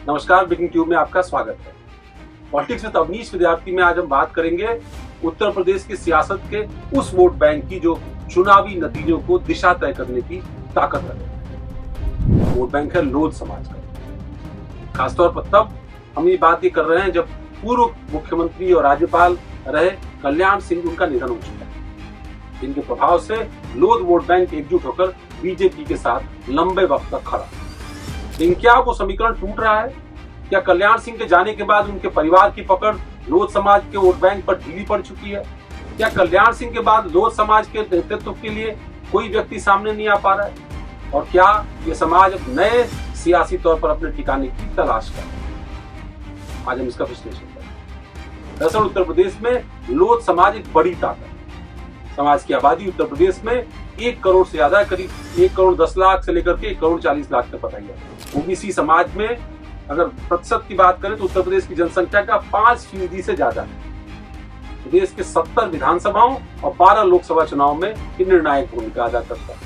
नमस्कार, breaking tube में आपका स्वागत है। पॉलिटिक्स विद अवनीश विद्यार्थी में आज हम बात करेंगे उत्तर प्रदेश की सियासत के उस वोट बैंक की जो चुनावी नतीजों को दिशा तय करने की ताकत रखे। वोट बैंक है लोध समाज का। खासतौर पर तब हम ये बात कर रहे हैं जब पूर्व मुख्यमंत्री और राज्यपाल रहे कल्याण सिंह, उनका निधन हो चुका है। इनके प्रभाव से लोध वोट बैंक एकजुट होकर बीजेपी के साथ लंबे वक्त तक खड़ा। लेकिन क्या वो समीकरण टूट रहा है? क्या कल्याण सिंह के जाने के बाद उनके परिवार की पकड़ लोध समाज के वोट बैंक पर ढीली पड़ चुकी है? क्या कल्याण सिंह के बाद लोध समाज के नेतृत्व के लिए कोई व्यक्ति सामने नहीं आ पा रहा है? और क्या ये समाज अब नए सियासी तौर पर अपने ठिकाने की तलाश कर रहा है? आज हम इसका विश्लेषण करेंगे। दरअसल उत्तर प्रदेश में लोध समाज एक बड़ी ताकत है। समाज की आबादी उत्तर प्रदेश में 1 करोड़ से ज्यादा, करीब 1 करोड़ 10 लाख से लेकर के 1 करोड़ 40 लाख तक बताई है। ओबीसी समाज में अगर प्रतिशत की बात करें तो उत्तर प्रदेश की जनसंख्या का 5% से ज्यादा है। प्रदेश के 70 विधानसभाओं और 12 लोकसभा चुनाव में निर्णायक भूमिका अदा करता है।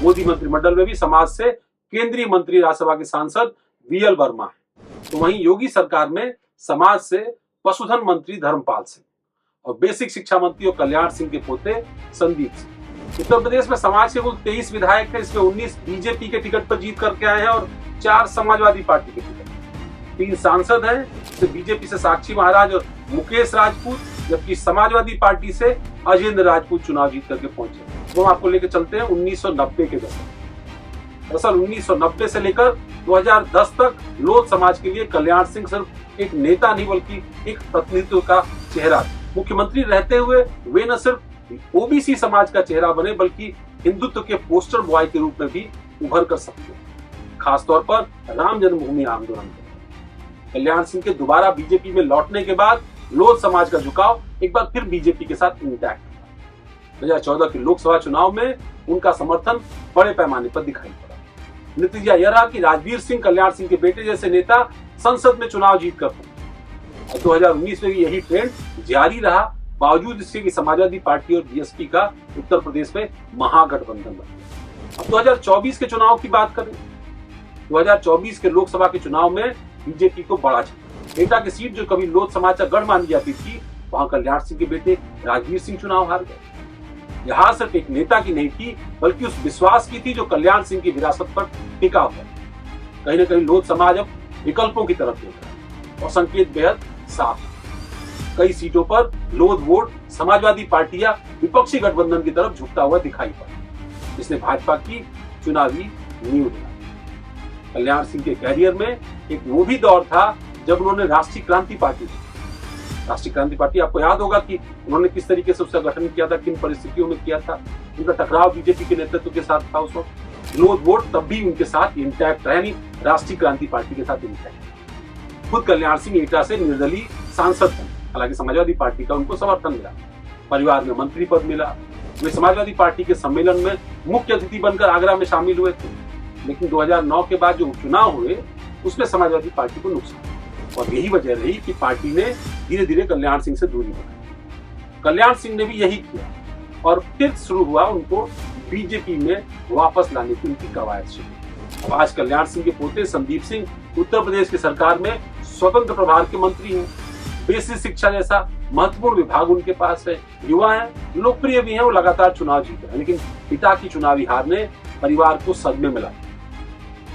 मोदी मंत्रिमंडल में भी समाज से केंद्रीय मंत्री, राज्यसभा के सांसद वीएल वर्मा है। तो वहीं योगी सरकार में समाज से पशुधन मंत्री धर्मपाल सिंह और बेसिक शिक्षा मंत्री और कल्याण सिंह के पोते संदीप सिंह। उत्तर प्रदेश में समाज के कुल 23 विधायक थे, इसमें 19 बीजेपी के टिकट पर जीत करके आए हैं और 4 समाजवादी पार्टी के टिकट। 3 सांसद हैं, तो बीजेपी से साक्षी महाराज और मुकेश राजपूत, जबकि समाजवादी पार्टी से अजेंद्र राजपूत चुनाव जीत करके पहुंचे। वो आपको लेकर चलते हैं 1990 के दशक। दरअसल 1990 से लेकर 2010 तक लोध समाज के लिए कल्याण सिंह सिर्फ एक नेता नहीं बल्कि एक प्रतिनिधित्व का चेहरा था। मुख्यमंत्री रहते हुए वे न सिर्फ ओबीसी समाज का चेहरा बने बल्कि हिंदुत्व के पोस्टर बॉय के रूप में भी उभर कर सकते, खासतौर पर राम जन्मभूमि आंदोलन। कल्याण सिंह के दोबारा बीजेपी में लौटने के बाद लोध समाज का झुकाव एक बार फिर बीजेपी के साथ इंटैक्ट हुआ। 2014 के लोकसभा चुनाव में उनका समर्थन बड़े पैमाने पर दिखाई पड़ा। नतीजा यह रहा कि राजवीर सिंह, कल्याण सिंह के बेटे जैसे नेता संसद में चुनाव जीत कर पहुंचे। 2019 में भी यही ट्रेंड जारी रहा, बावजूद इसके कि समाजवादी पार्टी और बीएसपी का उत्तर प्रदेश में महागठबंधन बन गया। अब 2024 के चुनाव की बात करें। 2024 के लोकसभा के चुनाव में बीजेपी को बड़ा झटका। एटा की सीट जो कभी लोध समाज का गढ़ मानी जाती थी, वहां कल्याण सिंह के बेटे राजवीर सिंह चुनाव हार गए। यह हार सिर्फ एक नेता की नहीं थी बल्कि उस विश्वास की थी जो कल्याण सिंह की विरासत पर टिका हुआ। कहीं ना कहीं लोध समाज अब विकल्पों की तरफ देख रहा है और संकेत बेहद साफ है। कई सीटों पर लोध वोट समाजवादी पार्टी या विपक्षी गठबंधन की तरफ झुकता हुआ दिखाई पड़ा, जिसने भाजपा की चुनावी नींव हिलाई। कल्याण सिंह के कैरियर में एक वो भी दौर था जब उन्होंने राष्ट्रीय क्रांति पार्टी आपको याद होगा कि उन्होंने किस तरीके से उसका गठन किया था, किन परिस्थितियों में किया था। उनका टकराव बीजेपी के नेतृत्व के साथ था। उस वक्त लोध वोट तब भी उनके साथ इंटैक्ट रहा, यानी राष्ट्रीय क्रांति पार्टी के साथ इंटैक्ट। खुद कल्याण सिंह एटा से निर्दलीय सांसद थे, हालांकि समाजवादी पार्टी का उनको समर्थन मिला, परिवार में मंत्री पद मिला। वे समाजवादी पार्टी के सम्मेलन में मुख्य अतिथि बनकर आगरा में शामिल हुए थे। लेकिन 2009 के बाद जो उपचुनाव हुए उसमें समाजवादी पार्टी को नुकसान, और यही वजह रही कि पार्टी ने धीरे धीरे कल्याण सिंह से दूरी बनाई। कल्याण सिंह ने भी यही किया और फिर शुरू हुआ उनको बीजेपी में वापस लाने की उनकी कवायद शुरू। अब आज कल्याण सिंह के पोते संदीप सिंह उत्तर प्रदेश की सरकार में स्वतंत्र प्रभार के मंत्री हैं। बेसिक शिक्षा जैसा महत्वपूर्ण विभाग उनके पास है। युवा है, लोकप्रिय भी हैं, वो लगातार चुनाव जीत रहे हैं। लेकिन पिता की चुनावी हार ने परिवार को सदमे में लाया।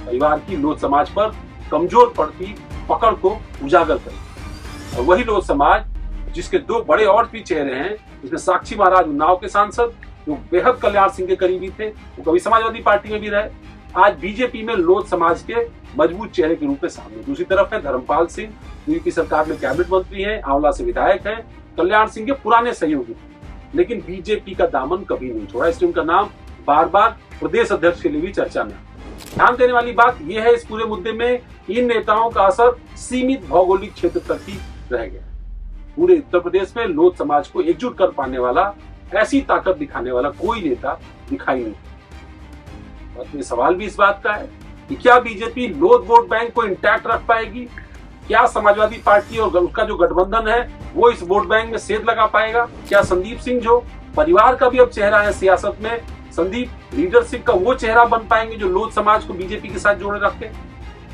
परिवार की लोध समाज पर कमजोर पड़ती पकड़ को उजागर करी, और वही लोध समाज जिसके 2 बड़े और भी चेहरे हैं, जिसमें साक्षी महाराज उन्नाव के सांसद जो बेहद कल्याण सिंह के करीबी थे, वो कभी समाजवादी पार्टी में भी रहे, आज बीजेपी में लोध समाज के मजबूत चेहरे के रूप में सामने। दूसरी तरफ है धर्मपाल सिंह, यूपी सरकार में कैबिनेट मंत्री हैं, आंवला से विधायक हैं, कल्याण सिंह के पुराने सहयोगी, लेकिन बीजेपी का दामन कभी नहीं छोड़ा। इसलिए उनका नाम बार बार प्रदेश अध्यक्ष के लिए भी चर्चा में। ध्यान देने वाली बात यह है इस पूरे मुद्दे में इन नेताओं का असर सीमित भौगोलिक क्षेत्र तक ही रह गया। पूरे उत्तर प्रदेश में लोध समाज को एकजुट कर पाने वाला, ऐसी ताकत दिखाने वाला कोई नेता दिखाई नहीं। और सवाल भी इस बात का है कि क्या बीजेपी लोध वोट बैंक को इंटैक्ट रख पाएगी? क्या समाजवादी पार्टी और उसका जो गठबंधन है वो इस वोट बैंक में सेध लगा पाएगा? क्या संदीप सिंह जो परिवार का भी अब चेहरा है सियासत में, संदीप लीडरशिप का वो चेहरा बन पाएंगे जो लोध समाज को बीजेपी के साथ जोड़े रखते?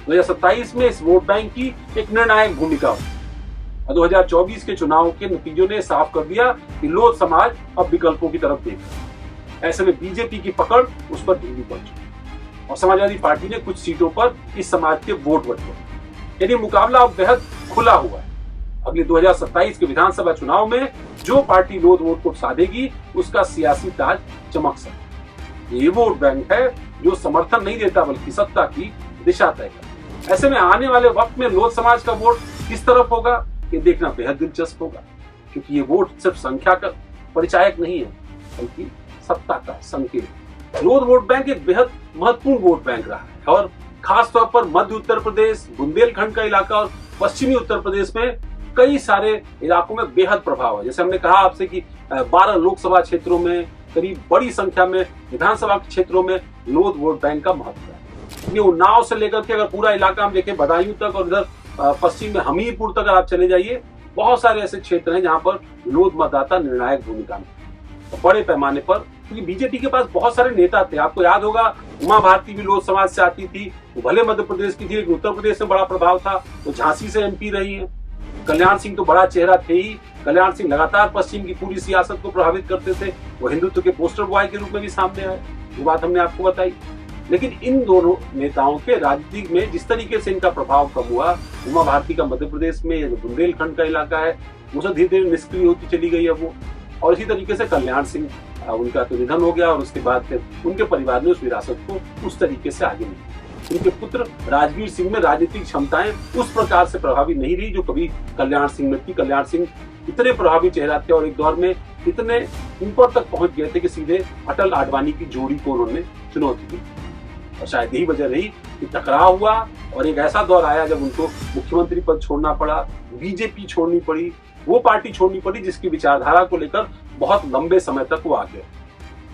2027 में इस वोट बैंक की एक निर्णायक भूमिका होगी। 2024 के चुनाव के नतीजों ने साफ कर दिया कि लोध समाज अब विकल्पों की तरफ देख रहा है। ऐसे में बीजेपी की पकड़ उस पर ढीली पड़ चुकी और समाजवादी पार्टी ने कुछ सीटों पर इस समाज के वोट बटोरे। यानी मुकाबला अब बेहद खुला हुआ है। अगले 2027 के विधानसभा चुनाव में जो पार्टी लोध वोट को साधेगी उसका सियासी ताज चमक सकता है। ये वोट बैंक है जो समर्थन नहीं देता बल्कि सत्ता की दिशा तय करता है। ऐसे में आने वाले वक्त में लोध समाज का वोट किस तरफ होगा ये देखना बेहद दिलचस्प होगा, क्योंकि ये वोट सिर्फ संख्या का परिचायक नहीं है बल्कि सत्ता का संकेत। लोध वोट बैंक एक बेहद महत्वपूर्ण वोट बैंक रहा है और खासतौर पर मध्य उत्तर प्रदेश, बुंदेलखंड का इलाका और पश्चिमी उत्तर प्रदेश में कई सारे इलाकों में बेहद प्रभाव है। जैसे हमने कहा आपसे कि 12 लोकसभा क्षेत्रों में करीब बड़ी संख्या में विधानसभा क्षेत्रों में लोध वोट बैंक का महत्व है। उन्नाव से लेकर के अगर पूरा इलाका हम देखें बदायूं तक और इधर पश्चिम में हमीरपुर तक आप चले जाइए, बहुत सारे ऐसे क्षेत्र हैं जहां पर लोध मतदाता निर्णायक भूमिका में तो बड़े पैमाने पर, क्योंकि बीजेपी के पास बहुत सारे नेता थे। आपको याद होगा उमा भारती भी लोध समाज से आती थी, वो भले मध्य प्रदेश की थी लेकिन उत्तर प्रदेश में बड़ा प्रभाव था, तो झांसी से एमपी रही है। कल्याण सिंह तो बड़ा चेहरा थे ही। कल्याण सिंह लगातार पश्चिम की पूरी सियासत को प्रभावित करते थे, वो हिंदुत्व के पोस्टर बॉय के रूप में भी सामने आए, ये बात हमने आपको बताई। लेकिन इन दोनों नेताओं के राजनीति में जिस तरीके से इनका प्रभाव कम हुआ, उमा भारती का मध्य प्रदेश में या जो बुंदेलखंड का इलाका है वो सब धीरे धीरे निष्क्रिय होती चली गई है वो। और इसी तरीके से कल्याण सिंह उनका तो निधन हो गया और उसके बाद फिर उनके परिवार ने उस विरासत को उस तरीके से आगे नहीं। उनके पुत्र राजवीर सिंह में राजनीतिक क्षमताएं उस प्रकार से प्रभावी नहीं रही जो कभी कल्याण सिंह में थी। कल्याण सिंह इतने प्रभावी चेहरा थे और एक दौर में इतने ऊपर तक पहुंच गए थे कि सीधे अटल आडवाणी की जोड़ी को उन्होंने चुनौती दी और शायद यही वजह रही कि टकराव हुआ और एक ऐसा दौर आया जब उनको मुख्यमंत्री पद छोड़ना पड़ा, बीजेपी छोड़नी पड़ी, वो पार्टी छोड़नी पड़ी जिसकी विचारधारा को लेकर बहुत लंबे समय तक वो आगे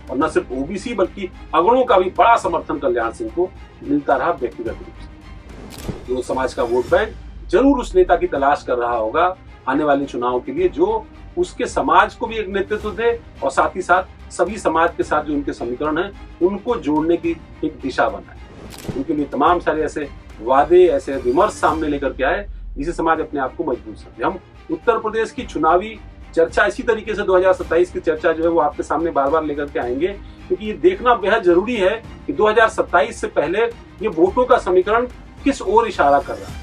और न सिर्फ ओबीसी बल्कि अगड़ों का भी बड़ा समर्थन कल्याण सिंह को मिलता रहा व्यक्तिगत रूप से। जो समाज का वोट बैंक जरूर उस नेता की तलाश कर रहा होगा आने वाले चुनाव के लिए जो उसके समाज को भी एक नेतृत्व दे और साथ ही साथ सभी समाज के साथ जो उनके समीकरण हैं उनको जोड़ने की एक दिशा बनाए। उनके लिए तमाम सारे ऐसे वादे, ऐसे विमर्श सामने लेकर के आए जिसे समाज अपने आप को मजबूत समझे। हम उत्तर प्रदेश की चुनावी चर्चा इसी तरीके से 2027 की चर्चा जो है वो आपके सामने बार बार लेकर के आएंगे, क्योंकि ये देखना बेहद जरूरी है कि 2027 से पहले ये वोटों का समीकरण किस ओर इशारा कर रहा है।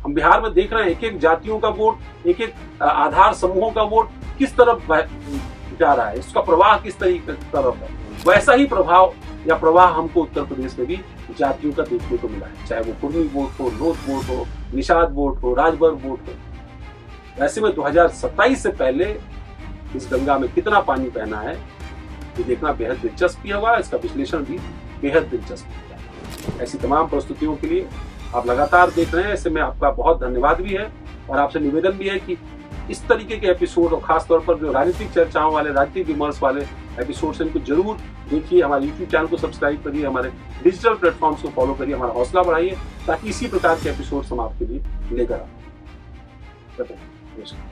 हम बिहार में देख रहे हैं एक एक जातियों का वोट, एक एक आधार समूहों का वोट किस तरफ जा रहा है, इसका प्रवाह किस तरीके की तरफ है। वैसा ही प्रभाव या प्रवाह हमको उत्तर प्रदेश में भी जातियों का देखने को मिला है, चाहे वो कुर्मी वोट हो, लोध वोट हो, निषाद वोट हो, राजभर वोट हो। ऐसे में 2027 से पहले इस गंगा में कितना पानी बहना है ये देखना बेहद दिलचस्प हुआ, इसका विश्लेषण भी बेहद दिलचस्प है। ऐसी तमाम प्रस्तुतियों के लिए आप लगातार देख रहे हैं, ऐसे में आपका बहुत धन्यवाद भी है और आपसे निवेदन भी है कि इस तरीके के एपिसोड और खासतौर पर जो राजनीतिक चर्चाओं वाले, राजनीतिक विमर्श वाले एपिसोड्स इनको जरूर देखिए। हमारे यूट्यूब चैनल को सब्सक्राइब करिए, हमारे डिजिटल प्लेटफॉर्म्स को फॉलो करिए, हमारा हौसला बढ़ाइए ताकि इसी प्रकार के एपिसोड्स हम आपके लिए लेकर आए। नमस्कार।